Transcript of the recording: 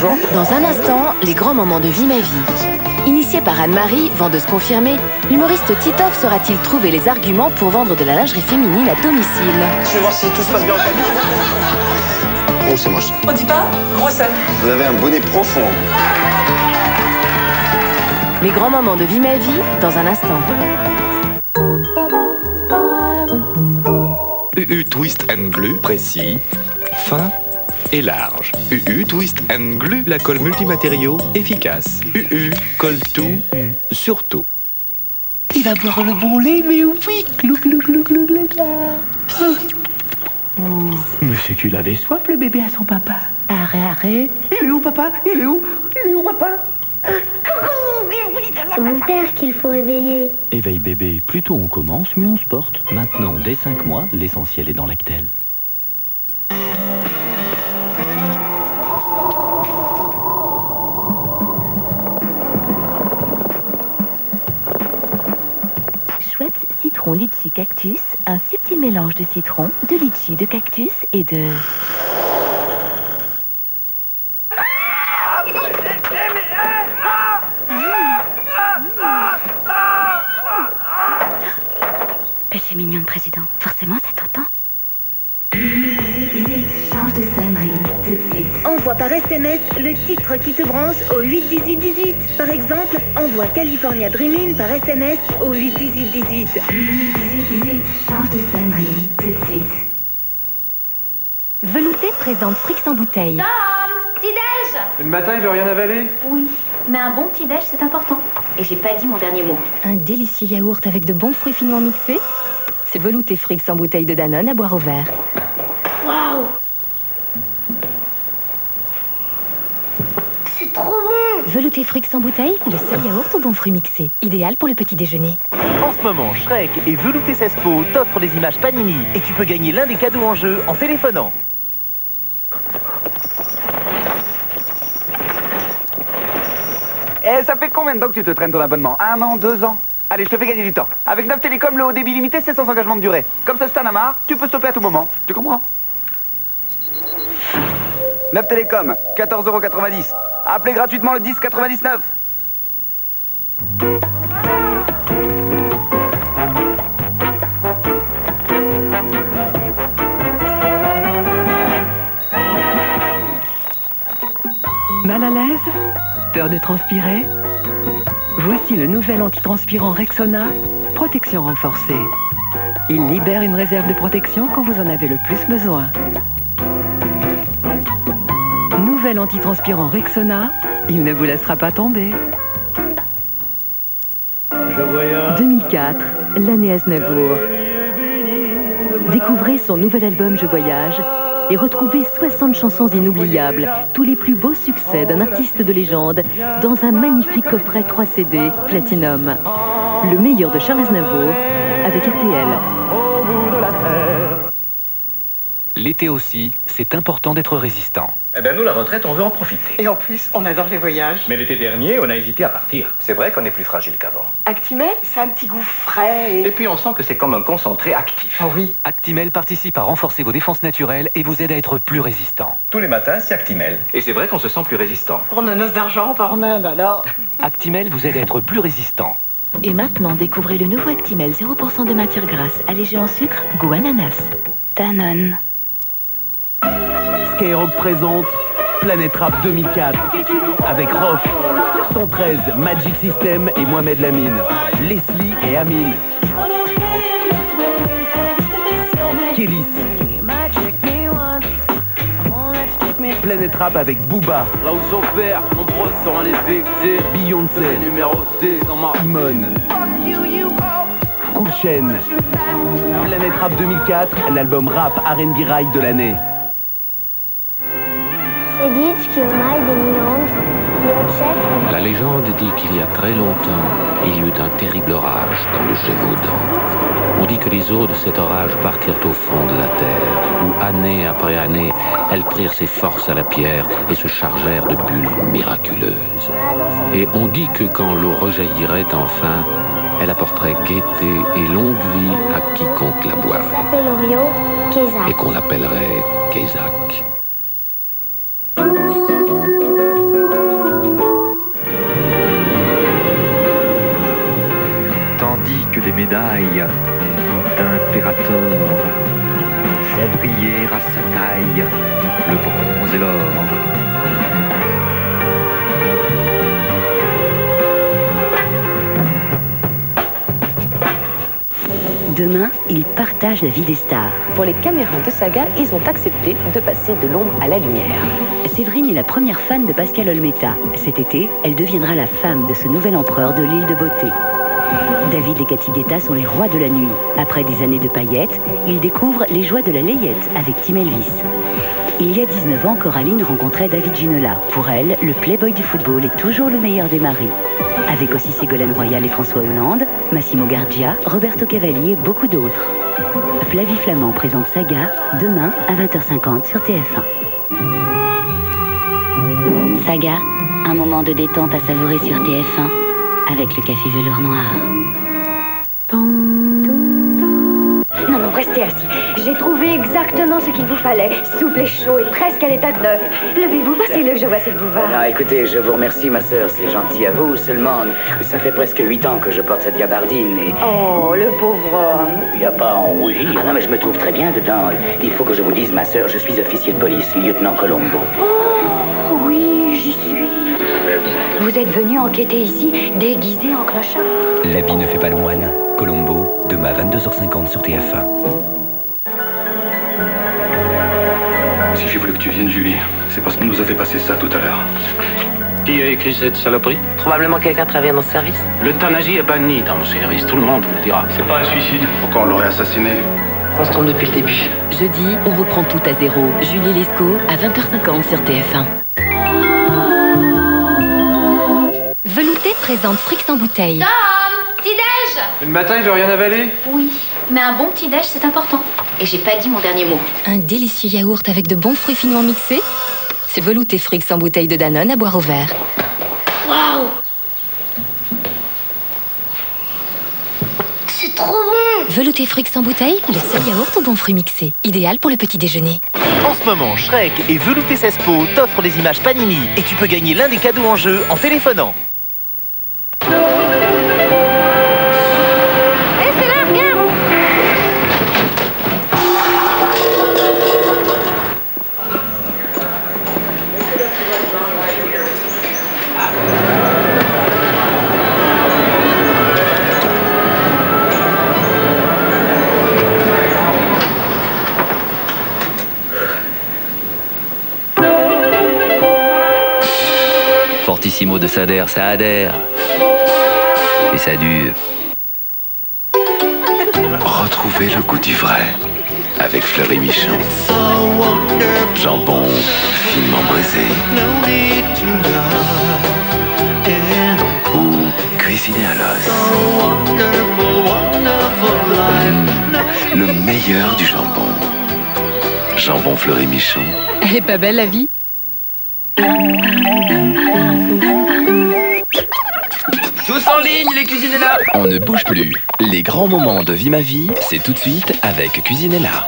Bonjour. Dans un instant, les grands moments de Vie ma vie. Initié par Anne-Marie, vendeuse confirmée, l'humoriste Titoff saura-t-il trouver les arguments pour vendre de la lingerie féminine à domicile? Je vais voir si tout se passe bien en famille. Oh, c'est moche. On dit pas grosse œuf. Vous avez un bonnet profond. Les grands moments de Vie ma vie, dans un instant. UU Twist and Glue, précis, fin et large. UU Twist and Glue, la colle multimatériaux, efficace. UU colle tout, surtout. Il va boire le bon lait, mais oui, glou glou glou glou glou. Oh, mais c'est qu'il avait soif, le bébé, à son papa. Arrête. Il est où, papa? Il est où? Il est où, papa? C'est mon père qu'il faut éveiller. Éveil bébé, plus tôt on commence, mieux on se porte. Maintenant, dès 5 mois, l'essentiel est dans Lactel. Schweppes citron litchi cactus, un subtil mélange de citron, de litchi, de cactus et de... Péché mignon de président. Forcément, ça t'entend. Change de sonnerie tout de suite. Envoie par SMS le titre qui te branche au 81818. Par exemple, envoie California Dreamin' par SMS au 81818. 818, change de sonnerie tout de suite. Velouté présente Frix en bouteille. Tom, petit-déj. Le matin, il veut rien avaler? Oui, mais un bon petit-déj, c'est important. Et j'ai pas dit mon dernier mot. Un délicieux yaourt avec de bons fruits finement mixés. C'est Velouté Frix en bouteille de Danone à boire au verre. Waouh! C'est trop bon! Velouté Frix en bouteille, le seul yaourt aux bons fruits mixés. Idéal pour le petit déjeuner. En ce moment, Shrek et Velouté Cespo t'offrent des images Panini et tu peux gagner l'un des cadeaux en jeu en téléphonant. Et ça fait combien de temps que tu te traînes ton abonnement? 1 an, 2 ans? Allez, je te fais gagner du temps. Avec 9 Télécom, le haut débit limité, c'est sans engagement de durée. Comme ça, si t'en as marre, tu peux stopper à tout moment. Tu comprends? 9 Télécom, 14,90 €. Appelez gratuitement le 10 99. Mal à l'aise? Peur de transpirer? Voici le nouvel antitranspirant Rexona, protection renforcée. Il libère une réserve de protection quand vous en avez le plus besoin. Nouvel antitranspirant Rexona, il ne vous laissera pas tomber. 2004, l'année Aznavour. Découvrez son nouvel album Je Voyage et retrouvez 60 chansons inoubliables, tous les plus beaux succès d'un artiste de légende, dans un magnifique coffret 3 CD Platinum. Le meilleur de Charles Aznavour avec RTL. L'été aussi, c'est important d'être résistant. Eh ben nous, la retraite, on veut en profiter. Et en plus, on adore les voyages. Mais l'été dernier, on a hésité à partir. C'est vrai qu'on est plus fragile qu'avant. Actimel, c'est un petit goût frais Et puis on sent que c'est comme un concentré actif. Oh oui. Actimel participe à renforcer vos défenses naturelles et vous aide à être plus résistant. Tous les matins, c'est Actimel. Et c'est vrai qu'on se sent plus résistant. Pour nos noces d'argent, on part en Inde, alors. Actimel vous aide à être plus résistant. Et maintenant, découvrez le nouveau Actimel 0% de matière grasse, allégé en sucre, goût ananas. Danone. Skyrock présente Planète Rap 2004 avec Rof, 113, Magic System et Mohamed Lamine, Leslie et Amine, Kélis. Planète Rap avec Booba, là où j'opère, mon bros sont infectés. Beyoncé, numéro 10 dans ma Imone, Cool Chain. Planète Rap 2004, l'album rap R&B Ride de l'année. La légende dit qu'il y a très longtemps, il y eut un terrible orage dans le Gévaudan. On dit que les eaux de cet orage partirent au fond de la terre, où année après année, elles prirent ses forces à la pierre et se chargèrent de bulles miraculeuses. Et on dit que quand l'eau rejaillirait enfin, elle apporterait gaieté et longue vie à quiconque la boirait. Et qu'on l'appellerait Kézak. tandis que les médailles d'impérator font briller à sa taille le bronze et l'or. Demain, ils partagent la vie des stars. Pour les caméras de Saga, ils ont accepté de passer de l'ombre à la lumière. Séverine est la première fan de Pascal Olmeta. Cet été, elle deviendra la femme de ce nouvel empereur de l'île de beauté. David et Cathy Guetta sont les rois de la nuit. Après des années de paillettes, ils découvrent les joies de la layette avec Tim Elvis. Il y a 19 ans, Coraline rencontrait David Ginola. Pour elle, le playboy du football est toujours le meilleur des maris. Avec aussi Ségolène Royal et François Hollande, Massimo Gardia, Roberto Cavalli et beaucoup d'autres. Flavie Flamand présente Saga, demain à 20h50 sur TF1. Saga, un moment de détente à savourer sur TF1 avec le café velours noir. Non, non, restez assis. J'ai trouvé exactement ce qu'il vous fallait. Souple et chaud et presque à l'état de neuf. Levez-vous, passez-le que je vois cette bouvard. Non, écoutez, je vous remercie, ma sœur. C'est gentil à vous. Seulement, ça fait presque 8 ans que je porte cette gabardine et... Oh, le pauvre homme. Il n'y a pas à en rougir. Ah non, mais je me trouve très bien dedans. Il faut que je vous dise, ma sœur, je suis officier de police, lieutenant Colombo. Oh, oui, j'y suis. Vous êtes venu enquêter ici, déguisé en clochard. L'habit ne fait pas le moine. Colombo, demain à 22h50 sur TF1. Si j'ai voulu que tu viennes, Julie, c'est parce qu'on nous a fait passer ça tout à l'heure. Qui a écrit cette saloperie? Probablement quelqu'un travaille dans ce service. L'euthanasie est bannie dans mon service, tout le monde vous le dira. C'est pas un suicide. Pourquoi on l'aurait assassiné? On se trompe depuis le début. Jeudi, on reprend tout à zéro. Julie Lescaut à 20h50 sur TF1. Velouté présente Frix en bouteille. Tom, petit-déj! Le matin, il veut rien avaler? Oui, mais un bon petit-déj, c'est important. Et j'ai pas dit mon dernier mot. Un délicieux yaourt avec de bons fruits finement mixés. C'est Velouté Frix en bouteille de Danone à boire au verre. Waouh! C'est trop bon! Velouté Frix en bouteille, le seul yaourt aux bons fruits mixés. Idéal pour le petit déjeuner. En ce moment, Shrek et Velouté Cespo t'offrent des images Panini et tu peux gagner l'un des cadeaux en jeu en téléphonant. Fortissimo de Sader, ça adhère. Et ça dure. Retrouvez le goût du vrai avec Fleury Michon. Jambon finement brisé. Ou cuisiné à l'os. Le meilleur du jambon. Jambon Fleury Michon. Elle est pas belle la vie? Tous en ligne, les Cuisinella! On ne bouge plus. Les grands moments de Vie ma vie, c'est tout de suite avec Cuisinella.